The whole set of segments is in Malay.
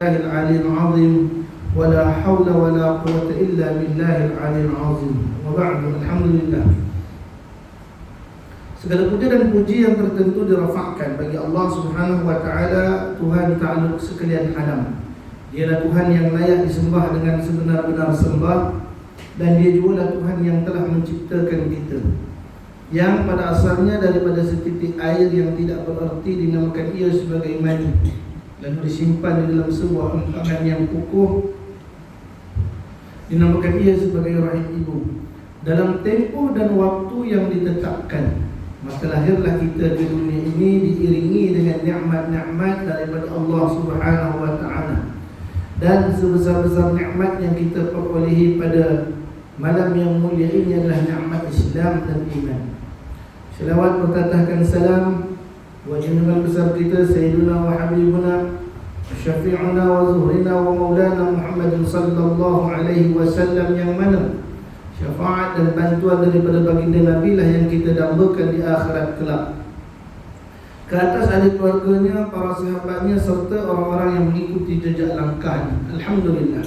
العلي العظيم ولا حول ولا قوة إلا بالله العلي العظيم وبعد الحمد لله. Segala puja dan puji yang tertentu dirafakkan bagi Allah Subhanahu wa taala, Tuhan ta'aluk sekalian alam. Dialah Tuhan yang layak disembah dengan sebenar-benar sembah, dan Dia jugalah Tuhan yang telah menciptakan kita, yang pada asalnya daripada setitik air yang tidak bererti dinamakan ia sebagai mani, lalu disimpan di dalam sebuah empangan yang kukuh dinamakan ia sebagai rahim ibu. Dalam tempoh dan waktu yang ditetapkan, maka lahirlah kita di dunia ini diiringi dengan nikmat-nikmat daripada Allah Subhanahu wa taala. Dan sebesar-besar nikmat yang kita perolehi pada malam yang mulia ini adalah nikmat Islam dan iman. Selawat bertatahkan salam wa junjungan besar kita Sayyiduna wa Habibuna Syafi'una wa Zuhrina wa Maulana Muhammad sallallahu alaihi wasallam, yang mana syafaat dan bantuan daripada baginda Nabi lah yang kita dambakan di akhirat kelak, ke atas ahli keluarganya, para sahabatnya serta orang-orang yang mengikuti jejak langkahnya. Alhamdulillah,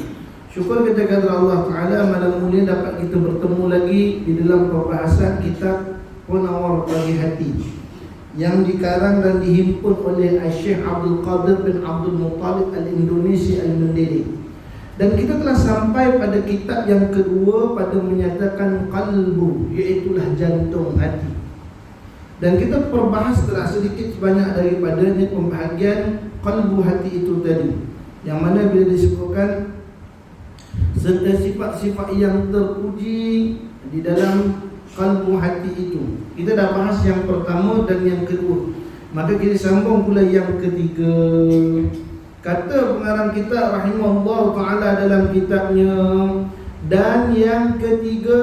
syukur kita kepada Allah Ta'ala, malam mulia dapat kita bertemu lagi di dalam pembahasan kitab Penawar Bagi Hati yang dikarang dan dihimpun oleh Syekh Abdul Qadir bin Abdul Muttalib Al-Indonesia Al-Mendiri. Dan kita telah sampai pada kitab yang kedua pada menyatakan qalbu, iaitulah jantung hati. Dan kita perbahas telah sedikit sebanyak daripadanya pembahagian qalbu hati itu tadi, yang mana bila disebutkan serta sifat-sifat yang terpuji di dalam qalbu hati itu. Kita dah bahas yang pertama dan yang kedua, maka kita sambung pula yang ketiga. Kata pengarang kita rahimahullah ta'ala dalam kitabnya, dan yang ketiga,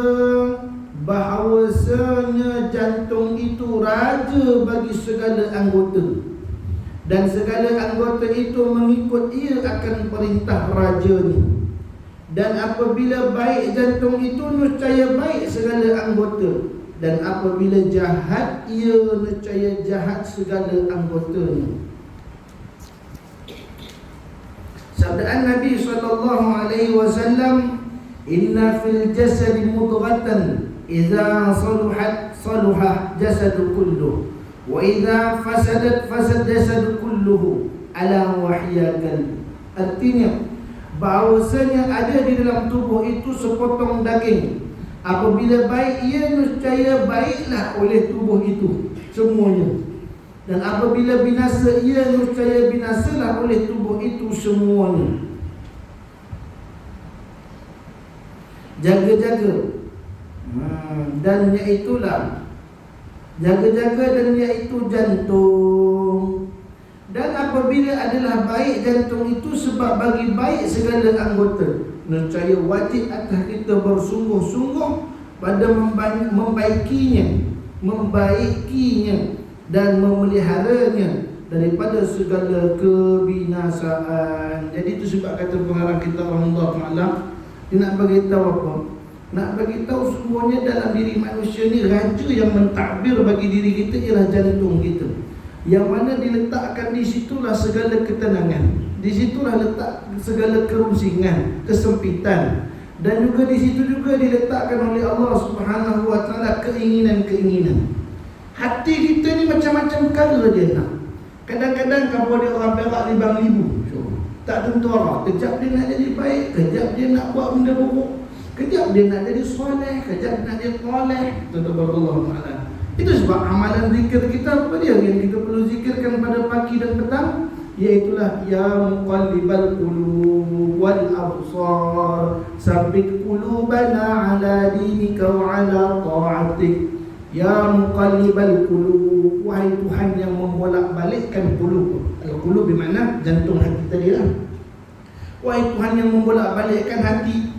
bahawasanya jantung itu raja bagi segala anggota, dan segala anggota itu mengikut ia akan perintah rajanya. Dan apabila baik jantung itu, nescaya baik segala anggota, dan apabila jahat ia, nescaya jahat segala anggotanya. Sabdaan Nabi SAW, inna fil jasadi mudghatan idza saluhat saluha jasadu kulluh, wa idza fasadat fasad jasadu kulluhu, ala wahyakal. Artinya bahawasanya ada di dalam tubuh itu sepotong daging. Apabila baik ia, nescaya baiklah oleh tubuh itu semuanya. Dan apabila binasa ia, nescaya binasalah oleh tubuh itu semuanya. Jaga-jaga, dan iaitulah jaga-jaga, dan iaitu jantung. Dan apabila adalah baik jantung itu sebab bagi baik segala anggota, nescaya wajib atas kita bersungguh-sungguh pada membaikinya dan memeliharanya daripada segala kebinasaan. Jadi itu sebab kata pengarang kita Allah Ta'ala, dia nak beritahu apa? Nak beritahu semuanya dalam diri manusia ni, raja yang mentadbir bagi diri kita ialah jantung kita, yang mana diletakkan di situlah segala ketenangan, di situlah letak segala kerusingan, kesempitan, dan juga di situ juga diletakkan oleh Allah Subhanahu wa taala keinginan-keinginan. Hati kita ni macam-macam perkara dia nak. Kadang-kadang kalau dia orang perak libang libu, tak tentu arah. Kejap dia nak jadi baik, kejap dia nak buat benda buruk, kejap dia nak jadi soleh, kejap nak jadi soleh. Tentu Allah Ta'ala. Itu sebab amalan zikir kita apa dia yang kita perlu zikirkan pada pagi dan petang, iaitulah ya muqallibal qulub wal absar sabbit qulubana ala dinika wa ala ta'atik. Ya muqallibal qulub, wahai Tuhan yang membolak-balikkan qulub. Al-qulub bermakna jantung hati tadi lah. Wahai Tuhan yang membolak-balikkan hati,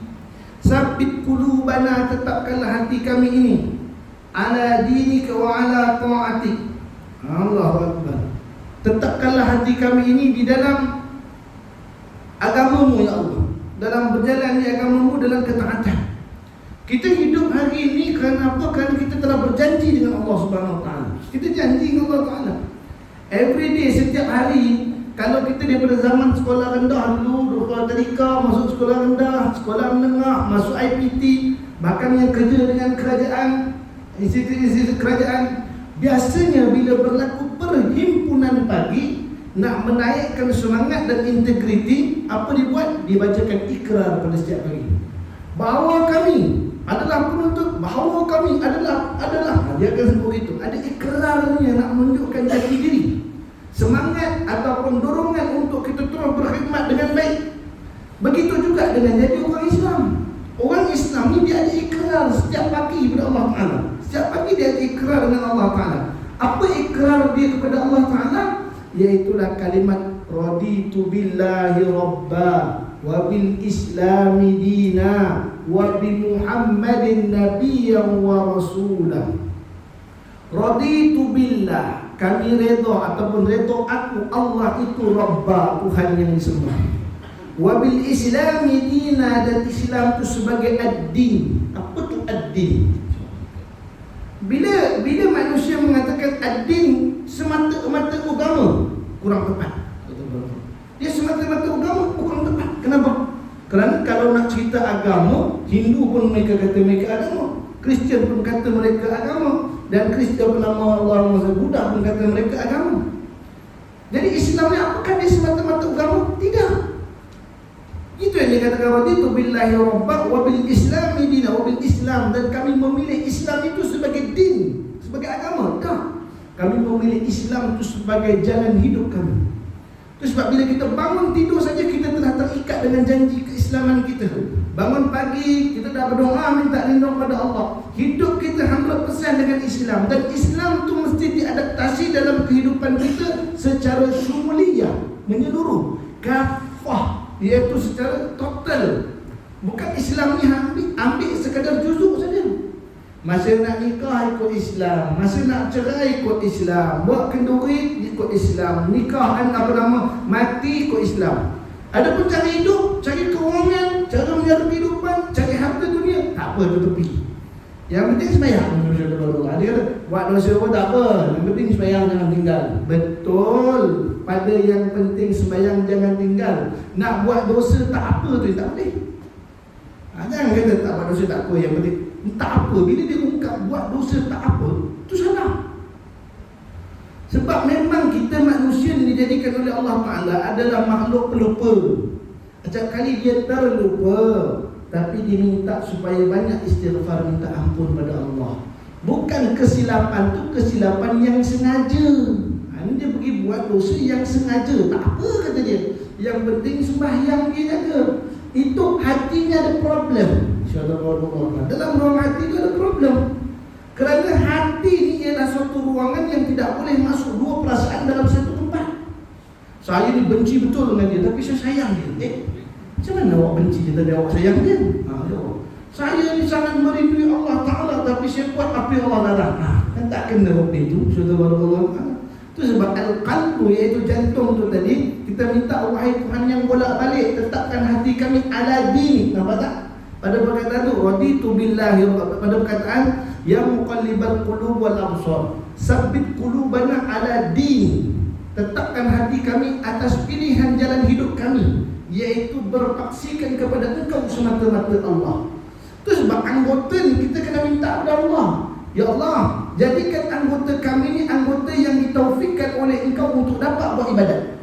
sabbit qulubana, tetapkanlah hati kami ini, ala dinika wa ala ta'atik. Allahu Akbar. Tetapkanlah hati kami ini di dalam agamamu ya Allah, dalam berjalan di agamamu, dalam ketaatan. Kita hidup hari ini kerana apa? Kerana kita telah berjanji dengan Allah Subhanahu Wa Taala. Kita janji dengan Allah Taala. Every day, setiap hari. Kalau kita daripada zaman sekolah rendah dulu, tadika, masuk sekolah rendah, sekolah menengah, masuk IPT, bahkan yang kerja dengan kerajaan, institusi kerajaan. Biasanya bila berlaku perhimpunan pagi nak menaikkan semangat dan integriti, apa dibuat? Dibacakan ikrar pada setiap hari. Bahawa kami adalah penuntut, bahawa kami adalah dia akan sebut itu. Ada ikrarnya nak menunjukkan jati diri, semangat ataupun dorongan untuk kita terus berkhidmat dengan baik. Begitu juga dengan jadi orang Islam. Orang Islam ni dia ada ikrar setiap pagi kepada Allah Ta'ala. Setiap pagi dia ada ikrar dengan Allah Ta'ala. Apa ikrar dia kepada Allah Ta'ala? Iaitulah kalimat raditu billahi rabba wa bil islami dina wa bi muhammadin nabiyyan wa rasulah. Raditu billah, kami redha ataupun redha aku Allah itu rabba, Tuhan yang disembah. Wa bil islami dina, dan Islam itu sebagai ad-din. Apa tu ad-din? Bila manusia mengatakan ad-din semata-mata agama, kurang tepat. Dia semata-mata agama kurang tepat. Kenapa? Kerana kalau nak cerita agama, Hindu pun mereka kata mereka agama, Kristian pun kata mereka agama, dan Kristian bernama Allah Buddha pun kata mereka agama. Jadi Islam ni apakah dia semata-mata agama? Tidak. Itu yang dikatakan raditu billahi rabba wa bil islami dina, wa bil Islam, dan kami memilih Islam itu sebagai din, sebagai agama. Tak. Kami memilih Islam itu sebagai jalan hidup kami. Itu sebab bila kita bangun tidur saja kita telah terikat dengan janji keislaman kita. Bangun pagi kita dah berdoa minta lindung pada Allah. Hidup kita 100% dengan Islam, dan Islam itu mesti diadaptasi dalam kehidupan kita secara syumuliyah, menyeluruh, kafah, iaitu secara total. Bukan Islam ni ambil sekadar juzuk saja. Masa nak nikah ikut Islam, masa nak cerai ikut Islam, buat kenduri ikut Islam, nikah mati ikut Islam. Adapun cara hidup, cari kewangan, cara menyara kehidupan, cari harta dunia, tak apa, tu tepi. Yang penting sembahyang. Dia kata buat dosa pun tak apa, yang penting sembahyang jangan tinggal. Betul. Pada yang penting sembahyang jangan tinggal. Nak buat dosa tak apa tu tak boleh. Jangan kata tak buat dosa tak apa, yang penting tak apa. Bila dia ungkap buat dosa tak apa, tu salah. Sebab memang kita manusia yang dijadikan oleh Allah Ta'ala adalah makhluk pelupa. Setiap kali dia terlupa, tapi diminta supaya banyak istighfar, minta ampun pada Allah. Bukan kesilapan tu kesilapan yang sengaja. Ini dia pergi buat dosa yang sengaja. Tak apa kata dia. Yang penting sembahyang dia jaga. Itu hatinya ada problem. InsyaAllah dalam ruang hati itu ada problem. Kerana hati ni ialah suatu ruangan yang tidak boleh masuk dua perasaan dalam satu tempat. Saya ni benci betul dengan dia, tapi saya sayang dia. Macam mana awak benci dia tadi awak sayang dia? Saya ni sangat merindui Allah Ta'ala, tapi saya buat apa yang Allah larang. Kan tak kena waktu itu. Itu sebab al-qalbu, iaitu jantung tu tadi, kita minta wahai Tuhan yang bolak-balik, tetapkan hati kami ala din. Nampak tak? Pada perkataan tu raditu billahi, pada perkataan yang muqallibal qulub wal absar, sabbit qulubana ala din, tetapkan hati kami atas pilihan jalan hidup kami, iaitu berpaksikan kepada Engkau semata-mata Allah. Itu sebab anggota ni kita kena minta kepada Allah. Ya Allah, jadikan anggota kami ni anggota yang ditaufikkan oleh Engkau untuk dapat buat ibadat.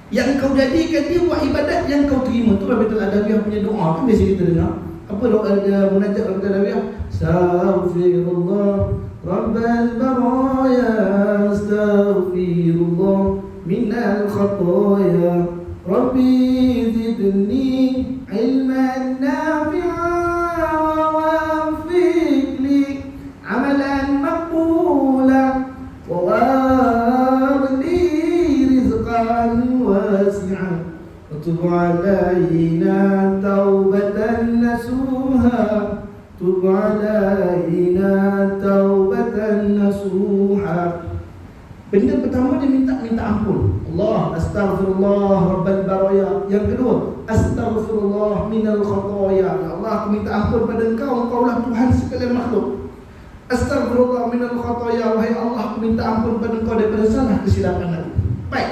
Yang Kau jadikan dia buat ibadat yang Kau terima. Itulah betul Adawiyah punya doa. Kan biasa kita dengar. Apa doa dia munajat dalam Adawiyah? Astaghfirullah Rabbal baraya, astaghfirullah minal khataya, Rabbi zidni ilman nafi'a wa wafiq li amalan maqbula wa warli rizqan wasi'an wa tub alaina taubatan nasuha, tub alaina taubatan nasuha. Benda pertama dia minta ampun. Allah, astaghfirullah rabbal baraya. Yang kedua, astaghfirullah minal khataya. Ya Allah, aku minta ampun pada Engkau, Engkaulah Tuhan sekalian makhluk. Astaghfirullah minal khataya, wahai Allah, aku minta ampun pada Engkau daripada salah kesilapan aku. Baik.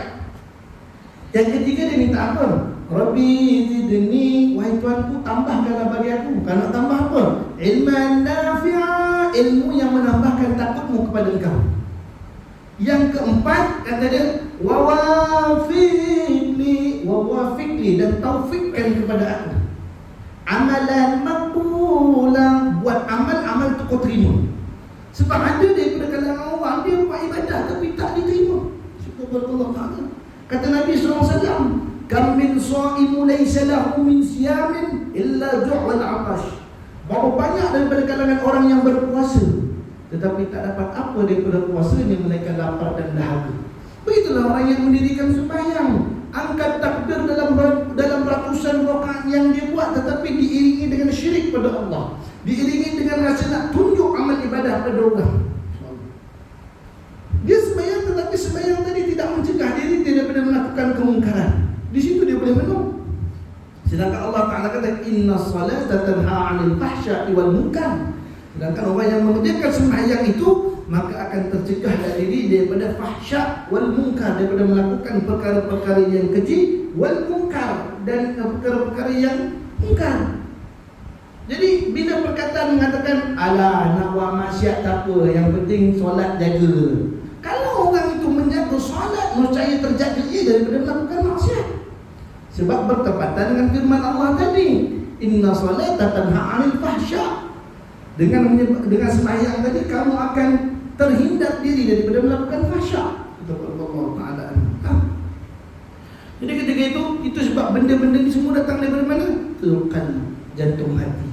Yang ketiga dia minta apa? Rabbi zidni, wahai Tuanku tambahkanlah bagi aku. Kalau nak tambah apa? Ilman nafi'a, ilmu yang menambahkan takutmu kepada engkau. Yang keempat kata dia wawafiqli dan taufikkan kepada aku amalan makbulan, buat amal tu kau terima. Sebab ada daripada kalangan orang dia buat ibadah tapi tak diterima. Subhanallah ta'ala. Kata Nabi SAW, kam min sha'imu laysa lahu min siyamin illa ju' wal 'atash. Berapa banyak daripada kalangan orang yang berpuasa tetapi tak dapat apa daripada puasanya melainkan lapar dan dahaga. Begitulah orang yang mendirikan sembahyang, angkat takbir dalam ratusan rakaat yang dia buat tetapi diiringi dengan syirik pada Allah, diiringi dengan rasa nak tunjuk amal ibadah pada orang. Dia sembahyang tetapi sembahyang tadi tidak mencegah diri dia daripada melakukan kemungkaran. Di situ dia boleh menang. Sedangkan Allah Ta'ala kata inna salata tanha 'anil fahsya'i wal munkar. Sedangkan orang yang mengerjakan sembahyang itu maka akan tercegah dari diri daripada fahsya' wal munkar, daripada melakukan perkara-perkara yang keji, wal munkar, dan perkara-perkara yang mungkar. Jadi bila perkataan mengatakan alah nak buat maksiat tak apa, yang penting solat jaga. Kalau orang itu menjaga solat, nescaya terjaga ia daripada melakukan maksiat. Sebab bertepatan dengan firman Allah tadi, inna salata tanha 'anil fahsya'. Dengan sembahyang tadi kamu akan terhindar diri daripada melakukan fahsya'. Itu Allah Ta'ala. Jadi ketika itu sebab benda-benda ni semua datang daripada mana? Turukan jantung hati.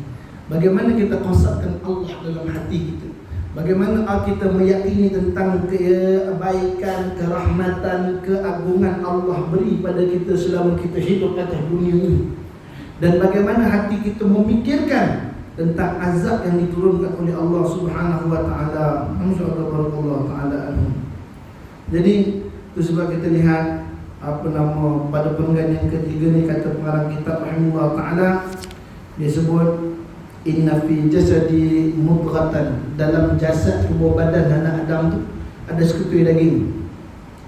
Bagaimana kita kosakkan Allah dalam hati kita. Bagaimana kita meyakini tentang kebaikan, kerahmatan, keagungan Allah beri pada kita selama kita hidup atas dunia ini. Dan bagaimana hati kita memikirkan tentang azab yang diturunkan oleh Allah Subhanahu wa taala. Masyaallah barakallahu taala. Jadi itu sebab kita lihat pada penggan yang ketiga ni kata pengarang kitab rahimahullah taala, dia sebut inna fi jasadi mudghatan, dalam jasad tubuh badan anak Adam tu ada sekutui daging.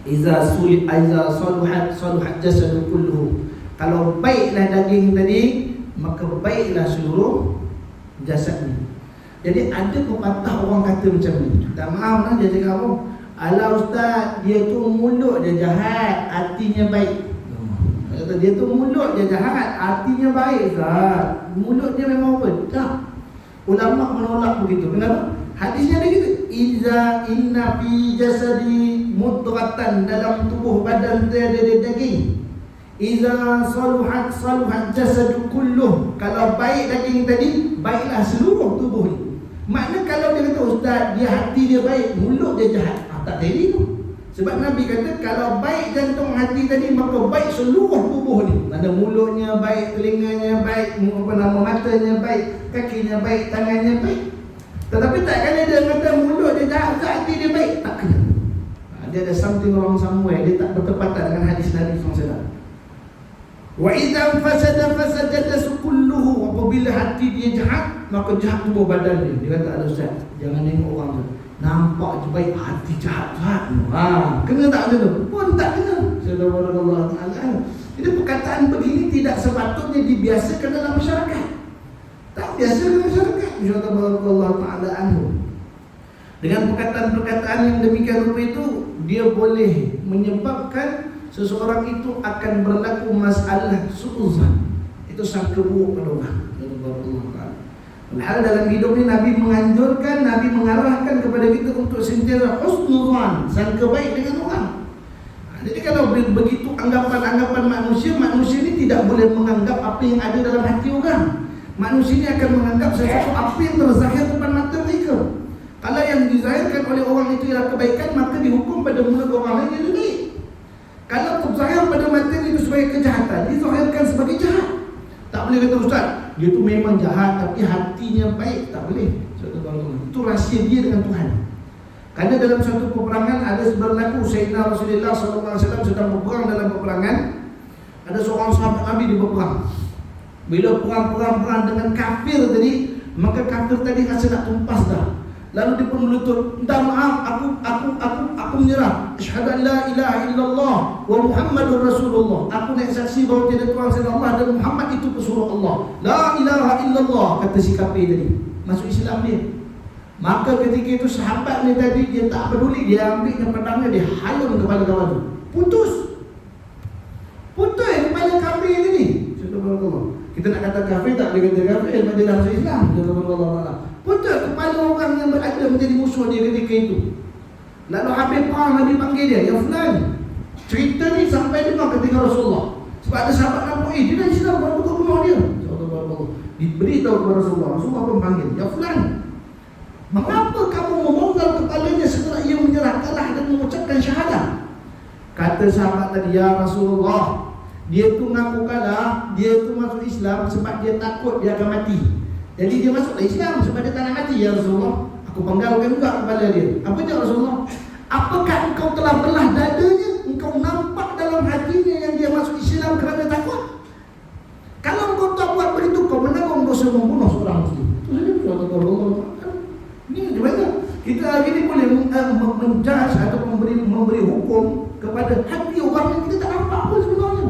Iza saluhat jasadu kulluhu. Kalau baiklah daging tadi, maka baiklah seluruh jasad ni. Jadi ada pepatah orang kata macam ni. Tak maaf lah dia cakap apa? Alah ustaz, dia tu mulut dia jahat, hatinya baik. Kata dia tu mulut dia jahat, hatinya baik ustaz. Mulut dia memang apa? Tak. Ulama menolak begitu. Kenapa? Hadisnya ada gitu. Inna fi jasadi mudghatan, dalam tubuh badan dia ada daging. Iza saluhat jasadu kulluh. Kalau baik daging tadi, baiklah seluruh tubuh ni. Makna kalau dia kata ustaz, dia hati dia baik, mulut dia jahat, tak jadi tu. Sebab Nabi kata kalau baik jantung hati tadi, maka baik seluruh tubuh ni. Mana mulutnya baik, telinganya baik, matanya baik, kakinya baik, tangannya baik. Tetapi tak kena dia kata mulut dia jahat, hati dia baik, tak kena. Dia ada something wrong somewhere. Dia tak bertepatan dengan hadis Nabi SAW. Wa idza fasada kulluhu. Apabila hati dia jahat, maka jahat tubuh badan dia. Dia kata ada ustaz, jangan tengok orang tu, nampak je baik, hati jahat. Kena tak kena? Pun tak kena. Subhanallah ta'ala. Jadi perkataan begini tidak sepatutnya dibiasakan dalam masyarakat. Tak biasa dalam masyarakat. Subhanallah ta'ala anhu. Dengan perkataan-perkataan yang demikian rupa itu, dia boleh menyebabkan seseorang itu akan berlaku masalah su'uzan. Itu sangka buruk pada orang. Padahal dalam hidup ni Nabi menganjurkan, Nabi mengarahkan kepada kita untuk sentiasa husnuzan, sangka baik dengan orang. Jadi kalau begitu anggapan-anggapan manusia ni tidak boleh menganggap apa yang ada dalam hati orang. Manusia ni akan menganggap sesuatu apa yang terzahir depan mata mereka. Kalau yang dizahirkan oleh orang itu ialah kebaikan, maka dihukum pada mulut orang lain yang baik. Kalau terzahir pada mata itu sebagai kejahatan, dizahirkan sebagai jahat. Tak boleh kata ustaz, dia tu memang jahat tapi hatinya baik. Tak boleh. Itu rahsia dia dengan Tuhan. Kerana dalam satu peperangan ada berlaku Sayyidina Rasulullah SAW sedang berperang dalam peperangan. Ada seorang sahabat Nabi di berperang. Bila perang dengan kafir tadi, maka kafir tadi rasa nak tumpas dah. Lalu dia pun melutut, minta maaf, aku menyerah. Asyhadu an la ilaha illallah wa Muhammadur Rasulullah. Aku nak saksi bahawa tiada Tuhan selain Allah dan Muhammad itu pesuruh Allah. La ilaha illallah, kata si kafir tadi. Masuk Islam dia. Maka ketika itu sahabat ni tadi, dia tak peduli, dia ambil pedangnya, dia hayun kepala kawan tu. Putus kepala kafir tadi. Subhanallah. Kita nak kata kafir, tak boleh kata kafir, dia dalam Islam. Subhanallah. Putus kepala orang yang berada menjadi musuh dia ketika itu. Lalu Habib Qam dipanggil dia, ya fulan, cerita ni sampai dengar ketika Rasulullah. Sebab ada sahabat nampak, dia dah Islam, baru kau bunuh dia. Diberitahu kepada Rasulullah pun panggil, ya fulan, mengapa kamu memonggal kepalanya setelah ia menyerah kalah dan mengucapkan syahadah? Kata sahabat tadi, ya Rasulullah, dia tu ngaku kalah, dia tu masuk Islam sebab dia takut dia akan mati. Jadi dia masuklah Islam sebab dia tak nak mati, ya Rasulullah. Aku penggalkan juga kepala dia. Apa dia Rasulullah? Apakah engkau telah belah dadanya? Engkau nampak dalam hatinya yang dia masuk Islam kerana takut? Kalau engkau tak buat begitu, kau menanggung dosa membunuh seorang muslim. Itu saja Allah. Ini banyak. Kita hari ini boleh menjudge atau memberi hukum kepada hati orang yang kita tak nampak pun sebenarnya.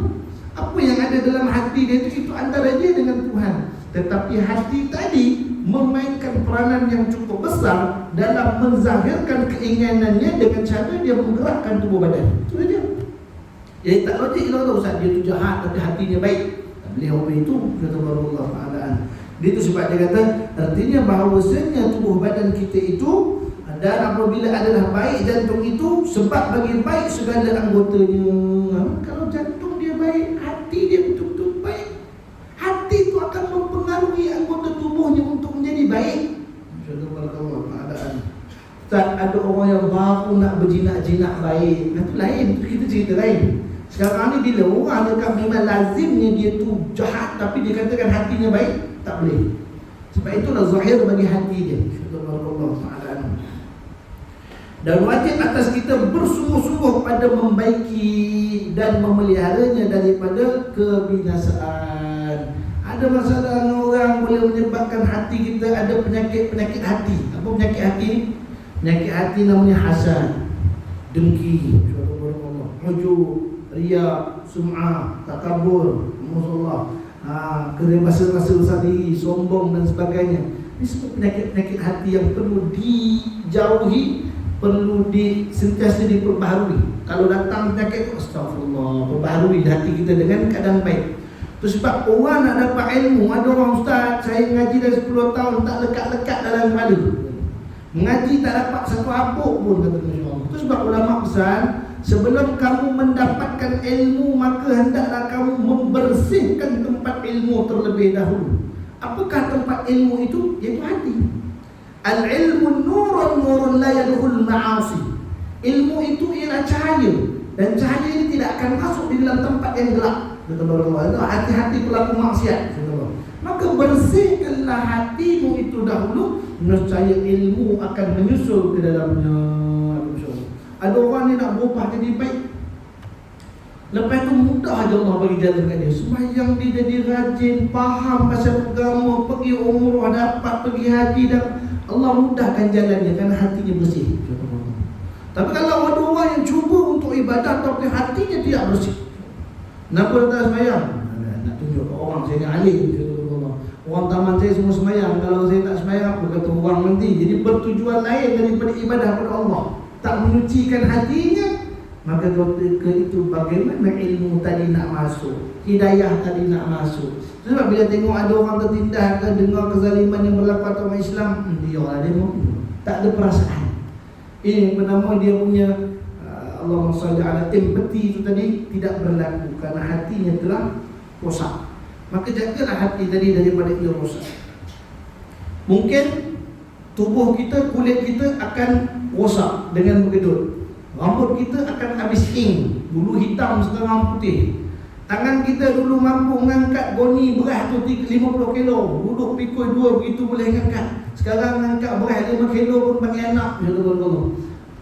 Apa yang ada dalam hati dia itu antara dia dengan Tuhan. Tetapi hati tadi memainkan peranan yang cukup besar dalam menzahirkan keinginannya dengan cara dia menggerakkan tubuh badan. Itu saja. Jadi tak logik kalau Ustaz dia tu jahat tapi hatinya baik. Tak boleh apa itu, kata Allah Ta'ala. Dia itu sebab dia kata, artinya bahawasanya tubuh badan kita itu, dan apabila adalah baik jantung itu, sebab bagi baik segala anggotanya. Kalau jantung dia baik, hati dia betul-betul baik, hati itu akan mempengaruhi anggota tubuhnya untuk menjadi baik. Tak ada orang yang baru nak berjinak-jinak baik, itu lain, itu kita cerita lain. Sekarang ni bila orang dekat memang lazimnya dia tu jahat tapi dia katakan hatinya baik, tak boleh. Sebab itulah zahir bagi hati dia. Dan wajib atas kita bersungguh-sungguh pada membaiki dan memeliharanya daripada kebinasaan. Ada masalah dengan orang boleh menyebabkan hati kita ada penyakit hati. Apa penyakit hati? Penyakit hati namanya hasad, dengki, ujub, riya, sum'ah, takabur, masalah, kerasa besar diri, sombong dan sebagainya. Ini semua penyakit-penyakit hati yang perlu dijauhi, perlu sentiasa diperbaharui. Kalau datang penyakit itu, astagfirullah, perbaharui hati kita dengan keadaan baik. Itu sebab orang nak dapat ilmu. Ada orang, Ustaz, saya mengaji dah 10 tahun tak lekat-lekat dalam kepala, mengaji tak dapat satu apuk pun, kata Allah. Itu sebab ulama pesan, sebelum kamu mendapatkan ilmu, maka hendaklah kamu membersihkan tempat ilmu terlebih dahulu. Apakah tempat ilmu itu? Iaitu hati. Al-ilmu nurun la yadkhul ma'asi. Ilmu itu ialah cahaya, dan cahaya ini tidak akan masuk di dalam tempat yang gelap. Kata Allah, hati-hati pelaku maksiat. Maka bersihkanlah hatimu itu dahulu, nescaya ilmu akan menyusul ke dalamnya. Ada orang ni nak berubah jadi baik, lepas tu mudah aja Allah bagi jalan kat dia. Sembahyang dia jadi rajin, faham pasal agama, pergi umrah, dapat pergi haji, dan Allah mudahkan jalannya kerana hatinya bersih. Tapi kalau ada orang yang cuba untuk ibadah tapi hatinya tidak bersih, kenapa tak sembahyang? Nak tunjuk ke orang saya ni alim. Orang taman saya semua sembahyang, kalau saya tak sembahyang apa kata orang nanti. Jadi bertujuan lain daripada ibadah kepada Allah, tak menyucikan hatinya. Maka ketika itu bagaimana ilmu tadi nak masuk, hidayah tadi nak masuk. Sebab bila tengok ada orang tertindas ke dengar kezaliman yang berlaku atas orang Islam, dia orang demo, tak ada perasaan. Ini pertama dia punya Allahumma salli ala empati itu tadi tidak berlaku kerana hatinya telah rosak. Maka jagalah hati tadi daripada ia rosak. Mungkin tubuh kita, kulit kita akan rosak dengan berkedut. Rambut kita akan habis ink, dulu hitam sekarang putih. Tangan kita dulu mampu mengangkat goni beras tu 50 kilo, duduk pikul 2 begitu boleh mengangkat. Sekarang mengangkat beras 5 kilo pun panggil anak.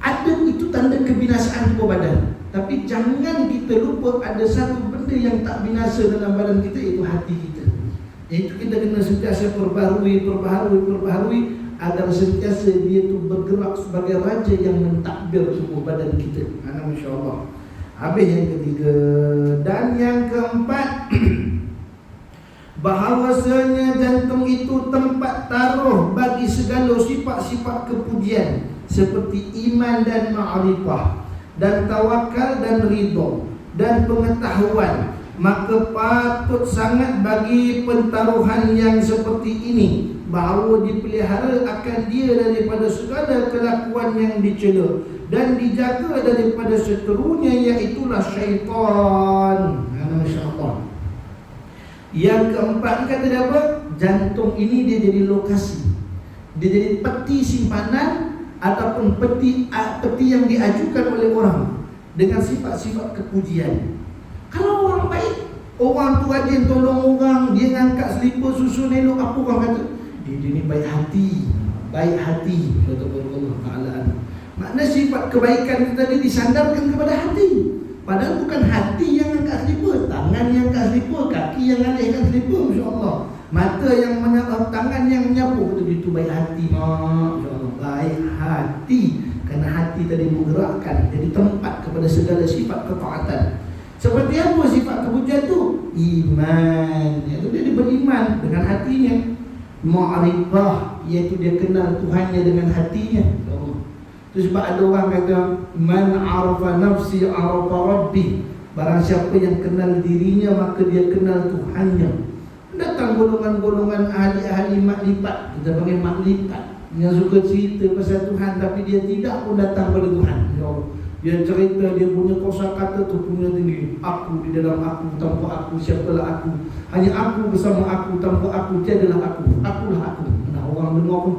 Ada itu tanda kebinasaan tubuh badan. Tapi jangan kita lupa ada satu benda yang tak binasa dalam badan kita, iaitu hati kita. Iaitu kita kena sentiasa perbaharui agar sentiasa dia tu bergerak sebagai raja yang mentadbir tubuh badan kita. Masya Allah. Habis yang ketiga. Dan yang keempat, bahawasanya jantung itu tempat taruh bagi segala sifat-sifat kepujian seperti iman dan ma'rifah, dan tawakal dan ridha dan pengetahuan. Maka patut sangat bagi pentaruhan yang seperti ini bahawa dipelihara akan dia daripada segala kelakuan yang dicela dan dijaga daripada seterunya, iaitulah syaitan. Masya Allah. Yang keempat kata dia apa? Jantung ini dia jadi lokasi, dia jadi peti simpanan ataupun peti yang diajukan oleh orang dengan sifat-sifat kepujian. Kalau orang baik, orang tu rajin tolong orang, dia ngangkat selipar susun elok, apa orang kata? Dia ni baik hati. Baik hati, kata Allah Ta'ala. Makna sifat kebaikan itu tadi disandarkan kepada hati. Padahal bukan hati yang angkat selipar, tangan yang angkat selipar, kaki yang alihkan selipar, Masya Allah. Mata yang tangan yang menyapu, betul itu baik hati. Masya Allah, baik hati. Kerana hati tadi menggerakkan, jadi tempat kepada segala sifat ketaatan. Seperti apa sifat kepujian tu? Iman, iaitu dia beriman dengan hatinya. Ma'rifah, iaitu dia kenal Tuhannya dengan hatinya. Itu sebab ada orang kata, man arafa nafsi arafa rabbi. Barang siapa yang kenal dirinya, maka dia kenal Tuhannya. Datang golongan-golongan ahli-ahli makrifat, kita panggil makrifat, yang suka cerita pasal Tuhan tapi dia tidak pun datang pada Tuhan. Ya Allah, dia cerita, dia punya kosakata tu punya tinggi. Aku di dalam aku, tanpa aku siapalah aku. Hanya aku bersama aku, tanpa aku tiadalah aku. Akulah aku. Nah, orang dengar pun,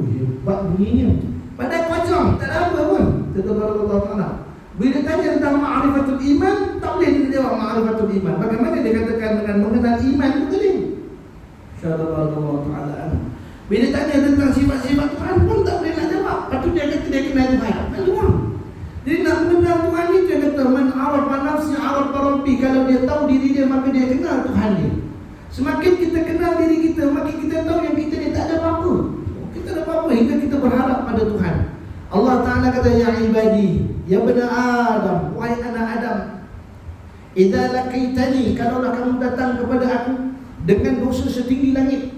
hebat bunyinya. Padahal kocong, tak ada apa pun. Kata Allah Ta'ala. Bila tanya tentang ma'rifatul iman, tak boleh dia jawab ma'rifatul iman. Bagaimana dia katakan dengan mengenal iman itu tadi? InsyaAllah Allah Ta'ala. Bila tanya tentang sifat-sifat Tuhan pun tak boleh nak jawab. Lepas tu dia kata dia kenal Tuhan. Tak luang. Jadi nak mengenal Tuhan ni, dia kata man arafa nafsi arafa rabbi. Kalau dia tahu diri dia, maka dia kenal Tuhan dia. Semakin kita kenal diri kita, makin kita tahu yang kita ni tak ada apa-apa. Kita ada apa-apa hingga kita berharap pada Tuhan. Allah Ta'ala kata, ya ibadi, ya bani Adam, wahai anak Adam, idza laqaitani, kalaulah kamu datang kepada aku dengan dosa setinggi langit.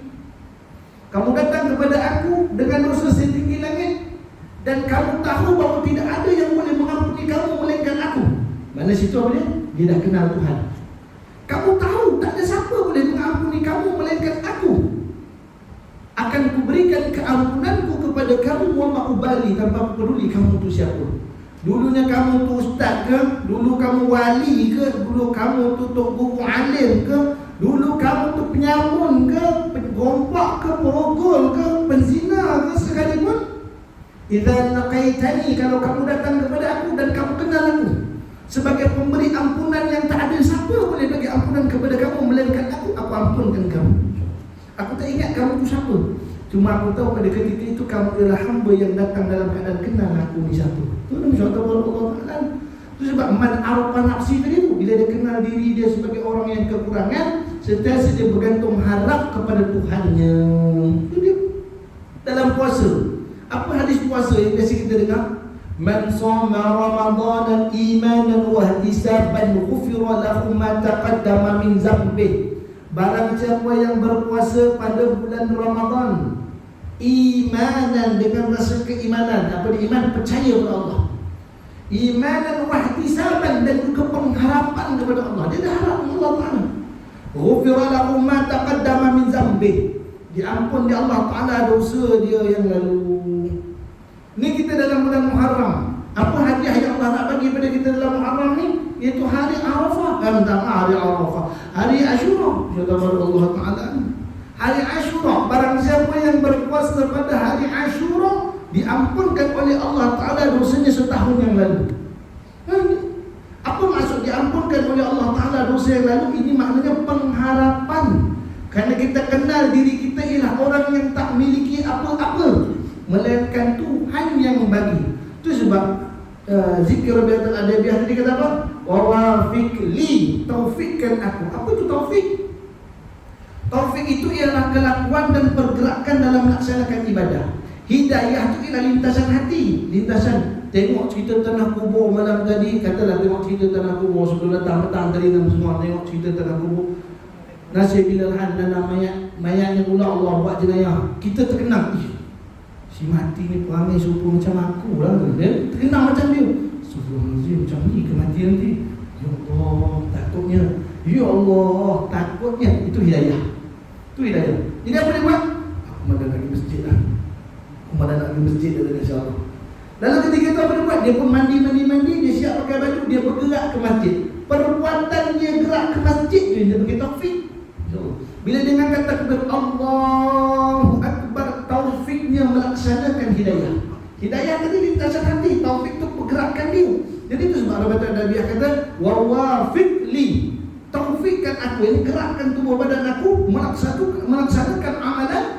Kamu datang kepada aku dengan dosa setinggi langit, dan kamu tahu bahawa tidak ada yang boleh mengampuni kamu melainkan aku. Mana situ apa dia? Dia dah kenal Tuhan. Kamu tahu tak ada siapa boleh mengampuni kamu melainkan aku. Akan kuberikan keampunanku kepada kamu, wa ma'ubali, tanpa peduli kamu tu siapa. Dulunya kamu tu ustaz ke, dulu kamu wali ke, dulu kamu tu tok guru alim ke, dulu kamu tu penyamun ke, pengompak ke, perogol ke, penzina ke sekalipun. Idza laqaitani, kalau kamu datang kepada aku dan kamu kenal aku sebagai pemberi ampunan yang tak ada siapa boleh bagi ampunan kepada kamu melainkan aku ampunkan kamu. Aku tak ingat kamu tu siapa. Cuma aku tahu pada ketika itu kamu adalah hamba yang datang dalam keadaan kenal aku ni siapa. Itu nama syaitan Allah Ta'ala. Itu sebab man arafa nafsi tadi tu, bila dia kenal diri dia sebagai orang yang kekurangan, sentiasa dia bergantung harap kepada Tuhannya. Itu dia. Dalam puasa, apa hadis puasa yang biasa kita dengar? Man shoma Ramadan imanan wa ihtisaban ghufira lahu ma taqaddama min dhanbihi. Barang siapa yang berpuasa pada bulan Ramadan imanan, dengan rasa keimanan. Apa dia iman? Percaya kepada Allah. Imanan wa ihtisaban, dan juga pengharapan kepada Allah. Dia dah harap kepada Allah Ta'ala. Ghufira lahu ma taqaddama min dhanbihi. Diampun di Allah Ta'ala dosa dia yang lalu. Ni kita dalam bulan Muharram. Apa hadiah yang Allah nak bagi pada kita dalam Muharram ni? Iaitu hari Arafah. Hari Arafah, hari Ashura. Kata Allah Ta'ala, hari Ashura, barang siapa yang berpuasa pada hari Ashura, diampunkan oleh Allah Ta'ala dosanya setahun yang lalu. Apa maksud diampunkan oleh Allah Ta'ala dosa yang lalu? Ini maknanya pengharapan. Kerana kita kenal diri kita ialah orang yang tak miliki apa-apa melainkan Tuhan yang membagi. Itu sebab zikir Rabiatul Adabiyah tadi kata apa? Wawafiq li, taufikkan aku. Apa itu taufik? Taufik itu ialah kelakuan dan pergerakan dalam melaksanakan ibadah. Hidayah itu ialah lintasan hati, lintasan. Tengok cerita tanah kubur malam tadi, katalah tengok cerita tanah kubur sebelum datang petang tadi dan semua tengok cerita tanah kubur. Nasib Bilal-Han dan mayatnya pula Allah buat jenayah. Kita terkenal, si mati ni perangai serupa macam aku lah. Dia terkenal macam dia. Astagfirullahaladzim, macam ni kematian nanti. Ya Allah, takutnya. Ya Allah, takutnya. Itu hidayah. Itu hidayah. Jadi apa dia buat? Aku madah nak pergi masjid lah. Aku madah nak pergi masjid dia, insyaAllah. Lalu ketika itu apa dia buat? Dia pun mandi, dia siap pakai baju, dia bergerak ke masjid. Perbuatan dia gerak ke masjid dia bagi taufik. Bila dengan kata kepada Allahu Akbar, taufiknya melaksanakan hidayah. Hidayah tadi lintasan hati, taufik itu pergerakan dia. Jadi itu sebab Nabi kata wawafiqli, taufikkan aku, ini gerakkan tubuh badan aku melaksanakan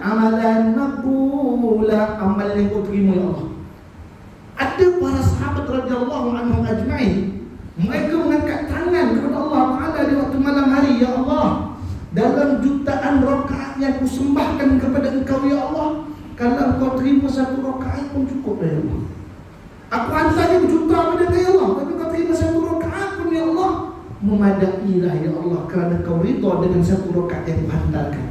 amalan maqbula, amalan yang kau terima ya Allah. Ada para sahabat radhiyallahu anhum ajma'in, mereka mengangkat tangan kepada Allah Taala di waktu malam hari, ya Allah, dalam jutaan rakaat yang aku sembahkan kepada Engkau ya Allah, kalau Engkau terima satu rakaat pun cukup ya Allah. Aku hantar dia berjuta pada ya Allah, tapi Engkau terima satu rakaat pun ya Allah, memadailah ya Allah, kerana Kau ridha dengan satu rakaat yang aku hantarkan.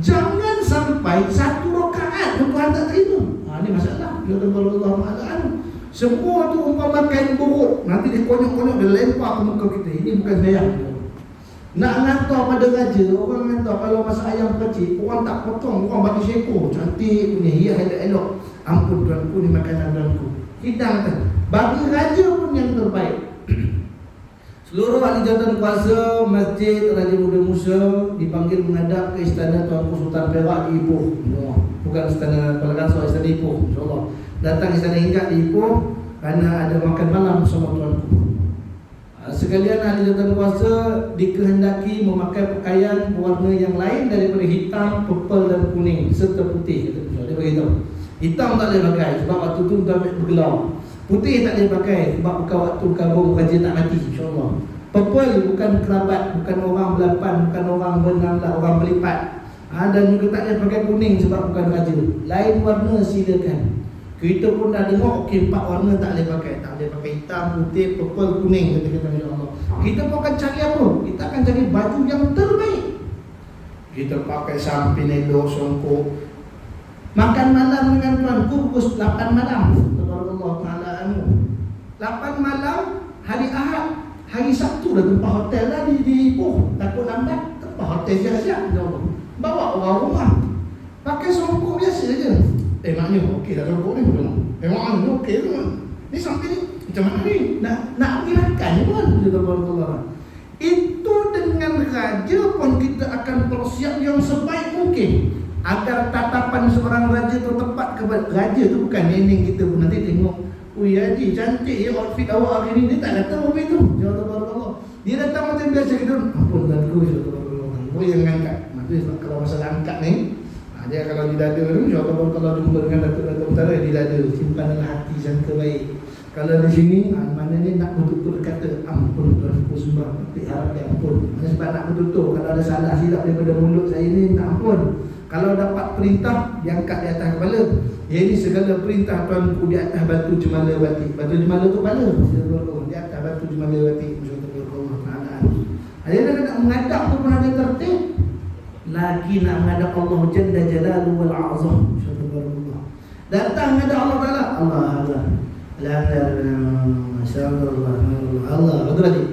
Jangan sampai satu rakaat Tuhan tak terima. Ini masalah. Ya Allah Ta'ala, semua tu umpama kain buruk, nanti dia konyok-konyok, dia lempar ke muka kita. Ini bukan sayang. Nak hantar pada raja, orang hantar kalau masa ayam kecil, orang tak potong, orang bagi seekor, cantik punya, hias elok-elok. Ampun tuanku, ni makanan tuanku. Hidangkan. Bagi raja pun yang terbaik. Seluruh ahli jawatan kuasa Masjid Raja Muda Musa dipanggil menghadap ke istana Tuanku Sultan Perak di Ipoh. Bukan istana Kuala Kangsar, istana Ipoh, insyaAllah. Datang istana Hinggap di Ipoh kerana ada makan malam bersama tuanku. Sekalian ahli jawatan kuasa dikehendaki memakai pakaian berwarna yang lain daripada hitam, purple dan kuning serta putih. Dia beritahu hitam tak boleh pakai sebab waktu tu tuan bergelar. Putih tak boleh pakai sebab bukan waktu kabur raja tak mati, insyaAllah. Purple bukan kerabat, bukan orang belapan, bukan orang berenam, orang berlipat. Dan juga tak boleh pakai kuning sebab bukan raja. Lain warna silakan. Kita pun dah dengar, okey, 4 warna tak boleh pakai. Tak boleh pakai hitam, putih, purple, kuning, kata Allah. Kita pun akan cari apa? Kita akan cari baju yang terbaik. Kita pakai samping elok, songkok. Makan malam dengan tuanku pukul 8 malam. Allah Ta'ala 8 malam hari Ahad, hari Sabtu dah tempat hotel dah di Ipoh. Takut lambat, tempat hotel siap-siap. Bawa orang rumah, pakai songkok biasa je. Maknanya okey dah songkok ni. Maknanya okey tu. Ni sampai ni macam mana ni? Nak pergi makan pun. Itu dengan raja pun kita akan persiap yang sebaik mungkin agar tatapan seorang raja tu tepat kepada raja tu. Bukan nenek kita pun nanti tengok, ui haji cantik ya outfit awak hari ni. Dia tak datang apa itu. Allah. Dia datang macam biasa kita. Ampun tuanku, Allah yang angkat. Maksudnya kalau masalah angkat ni, dia kalau di dada tu, kalau jumpa dengan Datuk-Datuk Utara di dada, simpanlah hati sangka baik. Kalau di sini, maknanya nak betul-betul kata ampun tuanku sembah, tapi harap dia ampun. Sebab nak betul-betul, kalau ada salah silap daripada mulut saya ni, tak ampun. Kalau dapat perintah, diangkat di atas kepala. Ini segala perintah tuanku di atas batu jemala batik. Batu jemala tu kepala, di atas batu jemala batik. Dia nak menghadap tu pun ada tertib. Lagi nak menghadap Allah Jalla Jalaluhu wal A'zam. Datang menghadap Allah Ta'ala. Allah Allah betul lagi.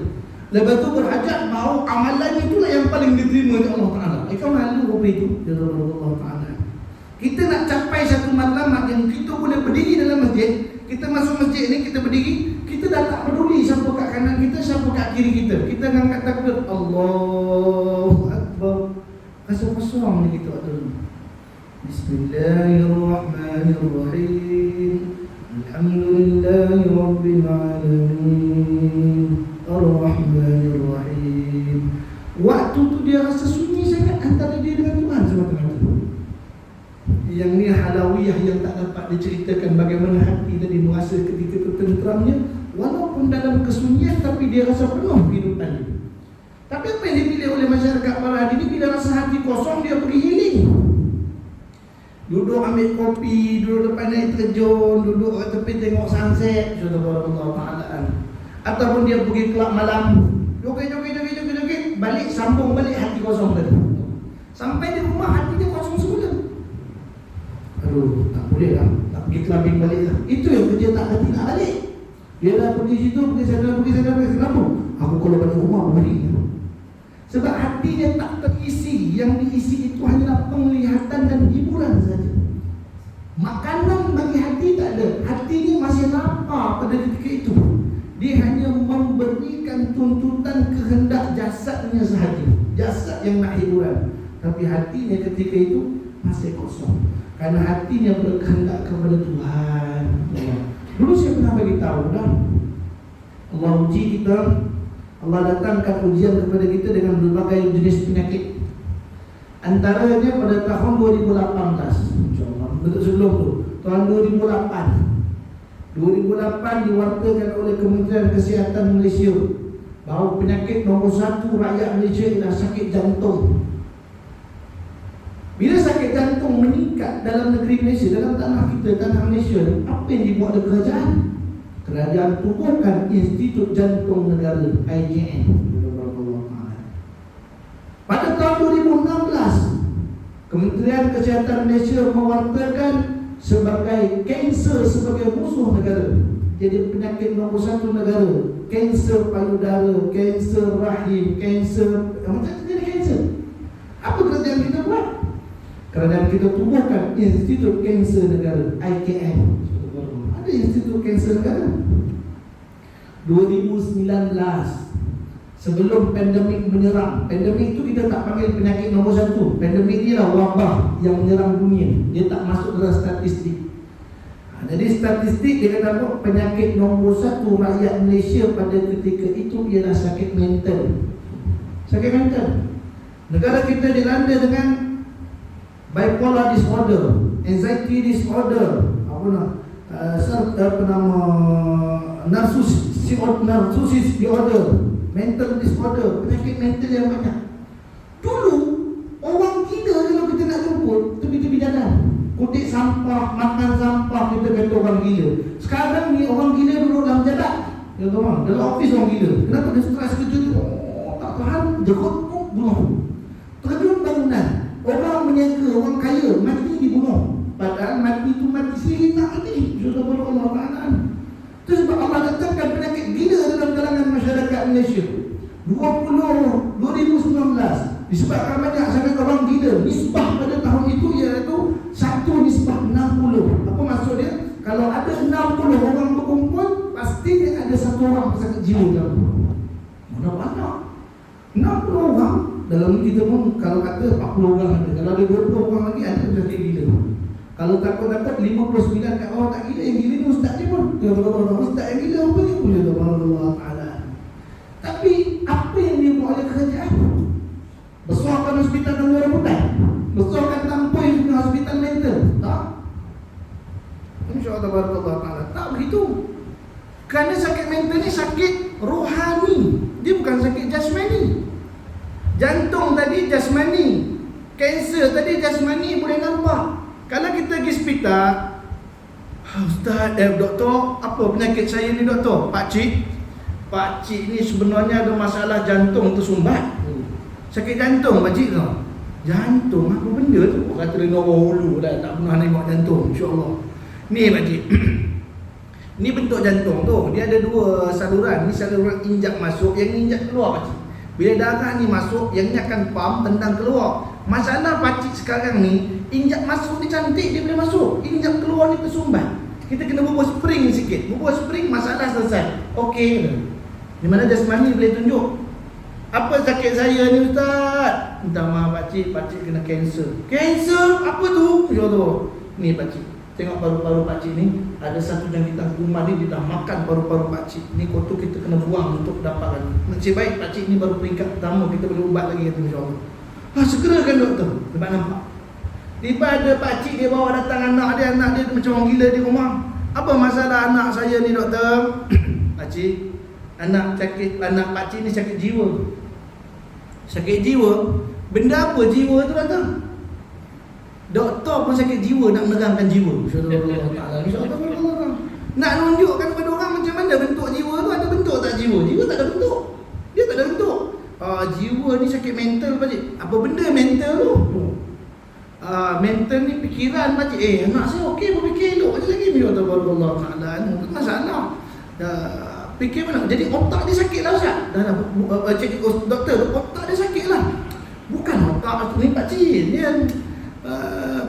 Lepas tu berhajat bahawa amalan itulah yang paling diterima oleh Allah Ta'ala. Kau malu apa itu? Allah Ta'ala. Kita nak capai satu matlamat yang kita boleh berdiri dalam masjid. Kita masuk masjid ni, kita berdiri, kita dah tak peduli siapa kat kanan kita, siapa kat kiri kita. Kita angkat takbir Allahu Akbar. Rasa kosong ni kita waktu ni. Bismillahirrahmanirrahim. Alhamdulillahi Rabbil Alamin, Ar-Rahmanirrahim. Waktu tu dia rasa sunyi sangat antara dia dengan Tuhan semata-mata. Yang ni halawiyah yang tak dapat diceritakan bagaimana hati tadi merasa ketika itu tenteramnya. Walaupun dalam kesunyian, tapi dia rasa penuh kehidupan dia. Tapi apa yang dipilih oleh masyarakat para hadi ini, bila rasa hati kosong, ambil kopi, duduk depan air terjun, duduk kat tepi tengok sunset, subhanallah ta'ala. Ataupun dia pergi kelab malam, joget, balik sambung balik hati kosong tadi. Sampai di rumah hati dia kosong semula. Aduh, tak boleh lah, tak pergi clubbing balik lah. Itu yang kerja tak hati nak balik. Dia dah pergi situ, pergi sana. Kenapa? Aku kalau balik rumah balik. Sebab hatinya tak terisi. Yang diisi itu hanyalah penglihatan dan hiburan saja. Makanan bagi hati tak ada. Hatinya masih lapar pada ketika itu. Dia hanya memberikan tuntutan kehendak jasadnya sahaja. Jasad yang nak hiburan. Tapi hatinya ketika itu masih kosong. Karena hatinya berkehendak kepada Tuhan. Dulu saya pernah beritahu dah, Allah uji kita, Allah datangkan ujian kepada kita dengan berbagai jenis penyakit. Antaranya pada tahun 2018, insyaAllah, betul sebelum tu, tahun 2008 diwartakan oleh Kementerian Kesihatan Malaysia bahawa penyakit nombor 1 rakyat Malaysia ialah sakit jantung. Bila sakit jantung meningkat dalam negeri Malaysia, dalam tanah kita, tanah Malaysia, apa yang dibuat oleh kerajaan? Kerajaan tubuhkan Institut Jantung Negara, IJN. Pada tahun 2016, Kementerian Kesihatan Malaysia mewartakan sebagai kanser sebagai musuh negara. Jadi penyakit nombor 1 negara, kanser payudara, kanser rahim, kanser, macam jadi kanser. Apa kerajaan kita buat? Kerajaan kita tubuhkan Institut Kanser Negara, IKN. Ada Institut Kanser Negara. 2019, sebelum pandemik menyerang. Pandemik itu kita tak panggil penyakit nombor 1. Pandemik ni lah wabah yang menyerang dunia. Dia tak masuk dalam statistik. Jadi statistik dia kata apa? Penyakit nombor 1 rakyat Malaysia pada ketika itu ialah sakit mental. Sakit mental. Negara kita dilanda dengan bipolar disorder, anxiety disorder, narcissism disorder, mental disorder, penyakit mental yang banyak. Dulu orang gila kalau kita nak jemput tepi-tepi jalan, kutip sampah, makan sampah, kita kata orang gila. Sekarang ni orang gila duduk dalam jalan, ya tuan, dalam office orang gila. Kenapa? Dia stres kerja tu, tak tahan, jerut, bunuh. Terjun bangunan, orang meniaga, orang kaya mati dibunuh. Padahal mati itu mati sendiri nak mati. Sudah Allah Ta'ala. Itu sebab Allah datangkan penyakit gila dalam kalangan masyarakat Malaysia. 2019 disebabkan banyak sangat orang gila. Nisbah pada tahun itu iaitu 1:60. Apa maksud dia? Kalau ada 60 orang berkumpul, pastinya ada 1 orang sakit jiwa dalam. Mana banyak? 60 orang. Dalam kita pun kalau kata 40 orang ada. Kalau ada 20 orang lagi ada sakit gila. Kalau takut-takut 59 kat orang tak gila, yang gila ni ustaz ni pun. Ya Allah, ustaz yang gila apa ni pun. Ya Allah Ta'ala. Tapi apa yang dia buat oleh kerajaan? Besarkan hospital dalam rambutan, besarkan tampoi punya hospital mental. Tak? InsyaAllah Ta'ala. Tak begitu. Kerana sakit mental ni sakit rohani. Dia bukan sakit jasmani. Jantung tadi jasmani, kanser tadi jasmani boleh nampak. Kalau kita pergi hospital, ustaz, doktor, apa penyakit saya ni doktor? Pakcik ni sebenarnya ada masalah jantung tersumbat. Sakit jantung pakcik tu. Jantung apa benda tu? Kata dia orang hulu dah tak pernah tengok jantung, insya-Allah. Ni pakcik. Ni bentuk jantung tu, dia ada 2 saluran. Ni saluran injak masuk, yang ni injak keluar pakcik. Bila darah ni masuk, yang ni akan pump tendang keluar. Masalah pakcik sekarang ni, injak masuk ni cantik, dia boleh masuk. Injak keluar ni tersumbat. Kita kena bubuh spring sikit. Bubuh spring, masalah selesai. Okey. Di mana jasmani boleh tunjuk. Apa sakit saya ni ustaz? Minta maaf pakcik, pakcik kena kanser. Kanser? Apa tu? Ya tu. Ni pakcik. Tengok paru-paru pakcik ni, ada satu jangkitan kuman ni, dia dah makan paru-paru pakcik. Ni kotor kita kena buang untuk dapatkan. Nasib baik pakcik ni baru peringkat pertama, kita boleh ubat lagi kata insya-Allah. Segerakan doktor. Sebab nampak. Daripada pakcik dia bawa datang anak dia macam orang gila di rumah. Apa masalah anak saya ni doktor? Pakcik, anak pakcik ni sakit jiwa. Sakit jiwa? Benda apa jiwa tu doktor? Doktor pun sakit jiwa nak menerangkan jiwa. Insya-Allah taala. Insya-Allah. Nak nunjukkan kepada orang macam mana bentuk jiwa tu, ada bentuk tak jiwa? Jiwa tak ada bentuk. Dia tak ada bentuk. Jiwa ni sakit mental pakcik. Apa benda mental tu? Mental ni fikiran pakcik. Anak saya okey berfikir elok je lagi. Allah taala. Bukan masalah. Fikir mana? Jadi otak dia sakit lah Ustaz. Dah cakap doktor, otak dia sakit lah. Bukan otak ni pakcik. Dia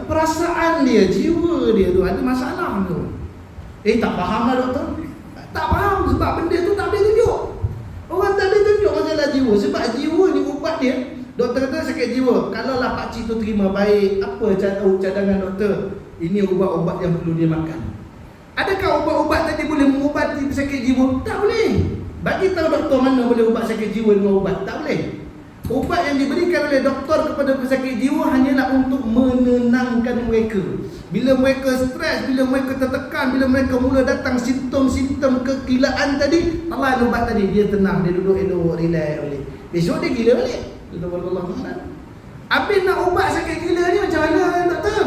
perasaan dia, jiwa dia tu ada masalah tu. Tak faham lah doktor. Tak faham sebab benda tu tak boleh tunjuk. Orang tak boleh tunjuk masalah jiwa. Sebab jiwa ni ubat dia. Doktor kata sakit jiwa. Kalau lah pakcik tu terima baik, apa cadangan doktor? Ini ubat-ubat yang perlu dia makan. Adakah ubat-ubat tadi boleh mengubati sakit jiwa? Tak boleh. Bagi tahu doktor mana boleh ubat sakit jiwa dengan ubat. Tak boleh. Ubat yang diberikan oleh doktor kepada pesakit jiwa hanyalah untuk menenangkan mereka. Bila mereka stres, bila mereka tertekan, bila mereka mula datang simptom-simptom kegilaan tadi, telan ubat tadi, dia tenang, dia duduk elok, relax balik. Besok dia gila balik. Allah Ta'ala. Habis nak ubat sakit gila ni macam mana doktor?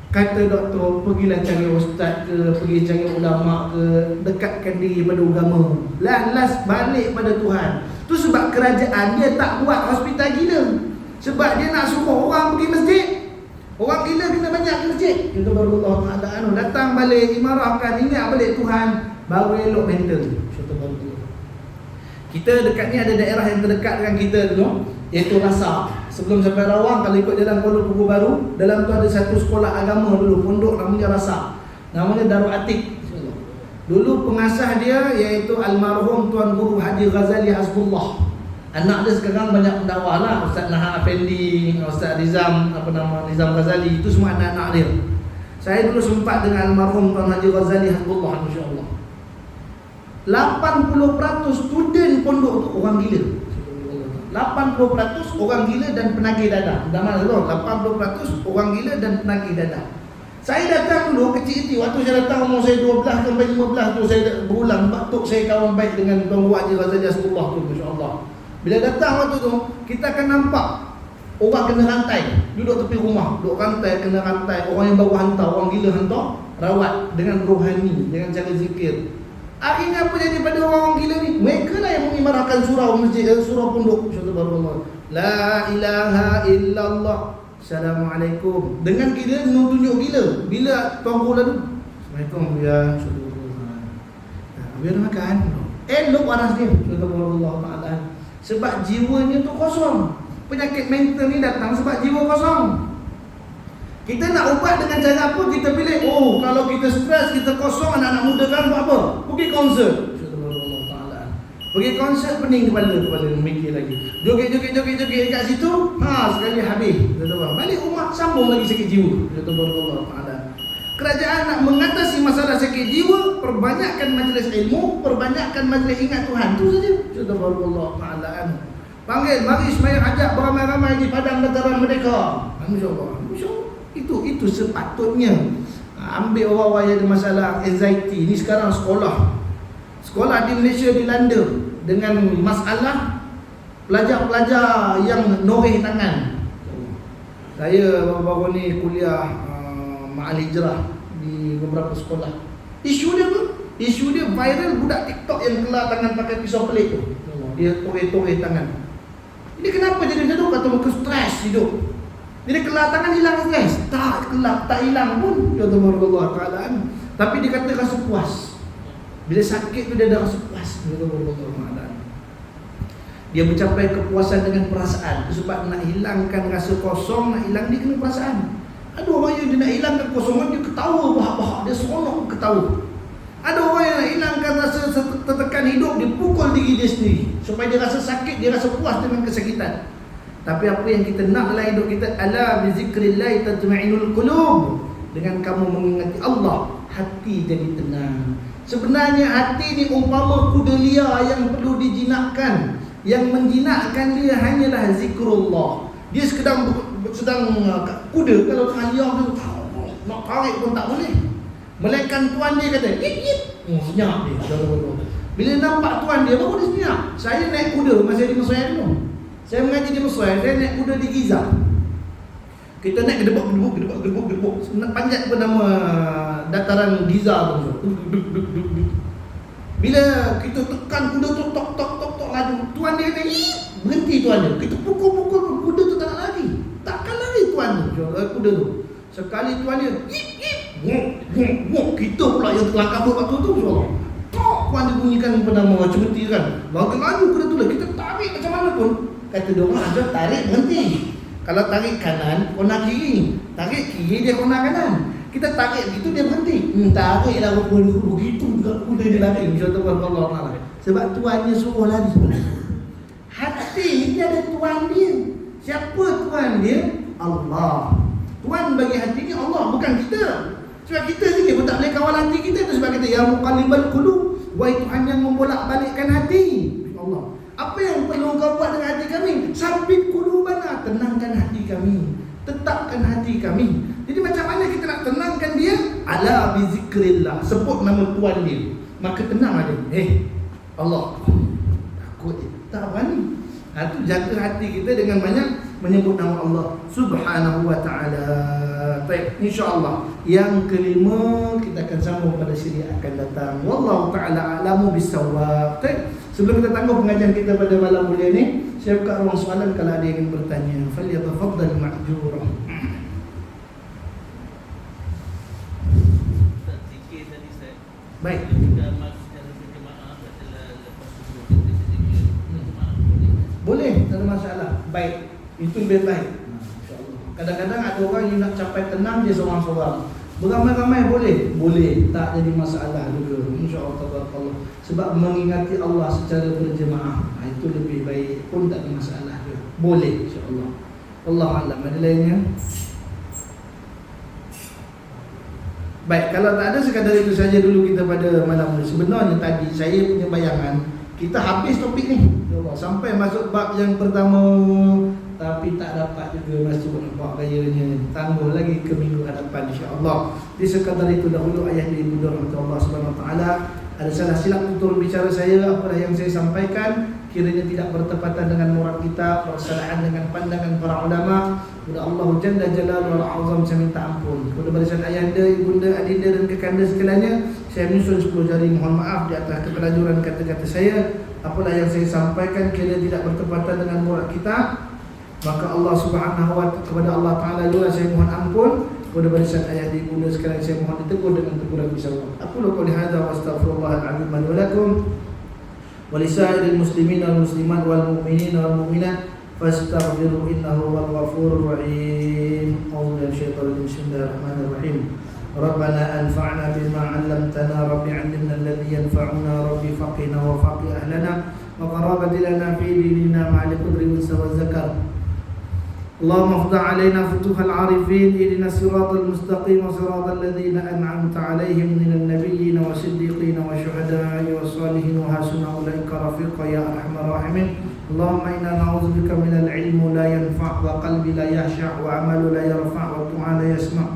Kata doktor, pergilah cari ustaz ke, pergi cari ulama ke, dekatkan diri pada agama. Last balik pada Tuhan. Tu sebab kerajaan dia tak buat hospital gila. Sebab dia nak suruh orang pergi masjid. Orang gila kena banyak ke masjid. Kita baru Allah Ta'ala datang balik, imarahkan, ingat balik Tuhan, baru elok mental. Kita dekat ni ada daerah yang terdekat dengan kita dulu, iaitu Rasa. Sebelum sampai Rawang, kalau ikut jalan Kuala Lumpur baru, dalam tu ada satu sekolah agama dulu, pondok namanya Rasa. Namanya Darul Atik. Dulu pengasah dia iaitu almarhum Tuan Guru Haji Ghazali Hasbullah. Anak dia sekarang banyak pendakwah lah, Ustaz Naha Afendi, Ustaz Nizam Ghazali, itu semua anak-anak dia. Saya dulu sempat dengan almarhum Tuan Haji Ghazali Hasbullah, insya-Allah. 80% student pondok tu orang gila. 80% orang gila dan penagih dadah. Dah mana tu? 80% orang gila dan penagih dadah. Saya datang dulu kecil-kecil, waktu saya datang umur saya 12 sampai 15 tu saya berulang batuk saya kawan baik dengan Tuan Guru Haji Ghazali Hasbullah tu, masya-Allah. Bila datang waktu tu, kita akan nampak orang kena rantai, duduk tepi rumah, duduk rantai, kena rantai, orang yang bawa hantar, orang gila hantar, rawat dengan rohani, dengan cara zikir. Akhirnya apa jadi pada orang gila ni? Mereka lah yang mengimarahkan surau masjid, surau pondok. Subhanallah. La ilaha illallah. Assalamualaikum. Dengan kita tunjuk gila. Bila Tuan Guru lalu, Assalamualaikum ya. Biar makan. Elok waras dia. Subhanallah Ta'ala. Sebab jiwanya tu kosong. Penyakit mental ni datang sebab jiwa kosong. Kita nak ubat dengan cara apa? Kita pilih, kalau kita stres, kita kosong, anak-anak muda kan buat apa? Pergi konsert. Pergi konsert pening kepala mikir lagi. Joget dekat situ, sekali habis. Balik rumah sambung lagi sakit jiwa. Kerajaan nak mengatasi masalah sakit jiwa, perbanyakkan majlis ilmu, perbanyakkan majlis ingat Tuhan. Itu saja. Subhanallah. Panggil, mari sembahyang hajat beramai-ramai di padang dataran Merdeka. Masya-Allah. Itu sepatutnya. Ambil orang-orang yang ada masalah anxiety ni sekarang sekolah di Malaysia dilanda dengan masalah pelajar-pelajar yang noreh tangan. Saya baru-baru ni kuliah Ma'al Hijrah di beberapa sekolah. Isu dia viral, budak TikTok yang kelar tangan pakai pisau pelik tu. Dia toreh-toreh tangan. Ini kenapa jadi macam tu? Kata mereka stres hidup. Jadi kelar tangan hilang stres? Tak hilang pun. Kata Allah Ta'ala. Tapi dia kata rasa puas. Bila sakit tu dia ada rasa puas. Kata Allah Ta'ala. Dia mencapai kepuasan dengan perasaan. Sebab nak hilangkan rasa kosong, nak hilang dia kena perasaan. Ada orang yang dia nak hilangkan kosongan, dia ketawa bahak-bahak, dia seronok ketawa. Ada orang yang nak hilangkan rasa tertekan hidup, dia pukul diri dia sendiri supaya dia rasa sakit, dia rasa puas dengan kesakitan. Tapi apa yang kita nak dalam hidup kita, ala bi zikrillah tatma'innul qulub. Dengan kamu mengingati Allah, hati jadi tenang. Sebenarnya hati ni umpama kuda liar yang perlu dijinakkan. Yang menjinakkan dia hanyalah zikrullah. Dia sedang kuda, kalau tengah liar tu nak tarik pun tak boleh. Melainkan tuan dia kata, yit. Senyap dia. Bila nampak tuan dia, baru dia senyap. Saya naik kuda masa di Mesir dulu. Saya mengaji di Mesir, saya naik kuda di Giza. Kita naik gedebuk. Nak panjat pun nama dataran Giza tu. Bila kita tekan kuda tu tok laju, tuan dia kata, berhenti tuan dia. Kita pukul kuda tu tak nak lari. Takkan lari tuan tu, kuda tu. Sekali tuan dia, kita pula yang telah kabur waktu tu. Tok tuan dia bunyikan bernama cemeti kan. Laju kuda tu lah. Kita tarik macam mana pun. Kata dia orang ajar tarik berhenti. Kalau tarik kanan, kona kiri. Tarik kiri, dia kona kanan. Kita tarik begitu, dia berhenti. Tariklah begitu juga kuda dia lari. Allah. Sebab tuannya suruh lari sebenarnya. Hati dia ada tuan dia. Siapa tuan dia? Allah. Tuan bagi hati ni Allah, bukan kita. Sebab kita sendiri pun tak boleh kawal hati kita. Itu sebab kita, ya muqallibal qulub, wahai Tuhan yang membolak-balikkan hati. Allah. Apa yang perlu kau buat dengan hati kami? Sabbit qulubana, tenangkan hati kami, tetapkan hati kami. Jadi macam mana kita nak tenangkan dia? Ala bi zikrillah, sebut nama Tuhan dia, maka tenang dia. Allah, takut dia, tak berani. Itu jaga hati kita dengan banyak menyebut nama Allah Subhanahu wa ta'ala. Baik, insya-Allah yang kelima kita akan sambung pada siri akan datang. Wallahu ta'ala a'lamu bis-shawab. Baik, sebelum kita tangguh pengajian kita pada malam mulia ni, saya buka ruang soalan kalau ada yang ingin bertanya. Falyatafaddal ma'jura. Baik. Boleh, tak ada masalah. Baik, itu lebih baik. Kadang-kadang ada orang yang nak capai tenang dia seorang-seorang. Beramai-ramai boleh? Boleh, tak jadi masalah juga. InsyaAllah tabarakallah. Sebab mengingati Allah secara berjemaah, itu lebih baik pun tak ada masalah juga. Boleh insyaAllah. Allah alam. Ada lainnya? Baik, kalau tak ada sekadar itu saja dulu kita pada malam ini. Sebenarnya tadi saya punya bayangan kita habis topik ni. Sampai masuk bab yang pertama, tapi tak dapat juga masuk nampak gayanya. Tangguh lagi ke minggu hadapan insya-Allah. Di sekadar itu dahulu ayah di ibu Allah Subhanahu wa taala. Ada salah silap tutur bicara saya, apa yang saya sampaikan kiranya tidak bertepatan dengan murad kita, persalahan dengan pandangan para ulama. Kepada Allah Jalla Jalaluhu wal Azam saya minta ampun. Kepada barisan ayahanda, ibunda, adinda dan kekanda sekaliannya, saya menyusun 10 jari mohon maaf di atas kekelajuran kata-kata saya. Apalah yang saya sampaikan kiranya tidak bertepatan dengan murad kita, maka Allah Subhanahu wa ta'ala, kepada Allah Ta'ala juga saya mohon ampun. Kepada barisan ayah di ibunda sekalian saya mohon ditegur dengan teguran insya-Allah. Aku qouli hadza wa astaghfirullahal azim li wa lakum wa lisairil muslimin wal muslimat wal mu'minin wal mu'minat fastaghfiru innahu huwal ghafurur rahim. A'udzu billahi bismillahir rahim. Rabbana anfa'na bima 'allamtana rabbi 'allimna alladhi yanfa'una rabbi faqina wa faqih ahlana wa qarabati lana fi dinina ma'al qudri wa zakar. اللهم افتح علينا فتوح العارفين اهدنا الصراط المستقيم صراط الذين أنعمت عليهم من النبيين والصديقين والشهداء والصالحين وحسن أولئك رفيقا يا أرحم الراحمين. اللهم إنا نعوذ بك من العلم لا ينفع وقلب لا يخشع وعمل لا يرفع ودعاء لا يسمع.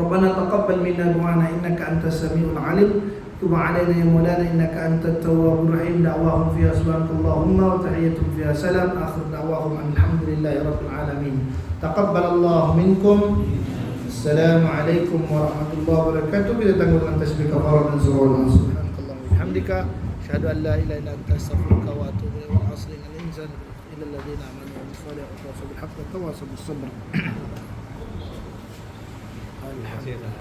ربنا تقبل منا دعانا إنك أنت السميع العليم. تب علينا يا مولانا إنك أنت التواب الرحيم. دعواهم فيها سبحانك اللهم وتحيتهم فيها سلام. آخر دعواهم أن الحمد لله رب العالمين. تقبل الله منكم. السلام عليكم ورحمة الله وبركاته. Kita tangguh dengan tasbih kafarah dan surah Subhanakallahumma wa bihamdika asyhadu an la ilaha illa anta astaghfiruka wa atubu ilaik. Wal 'asri innal insana illa alladhina amanu wa amilus salihati wa tawassaw bil haqqi wa tawassaw bis sabr. Alhamdulillah.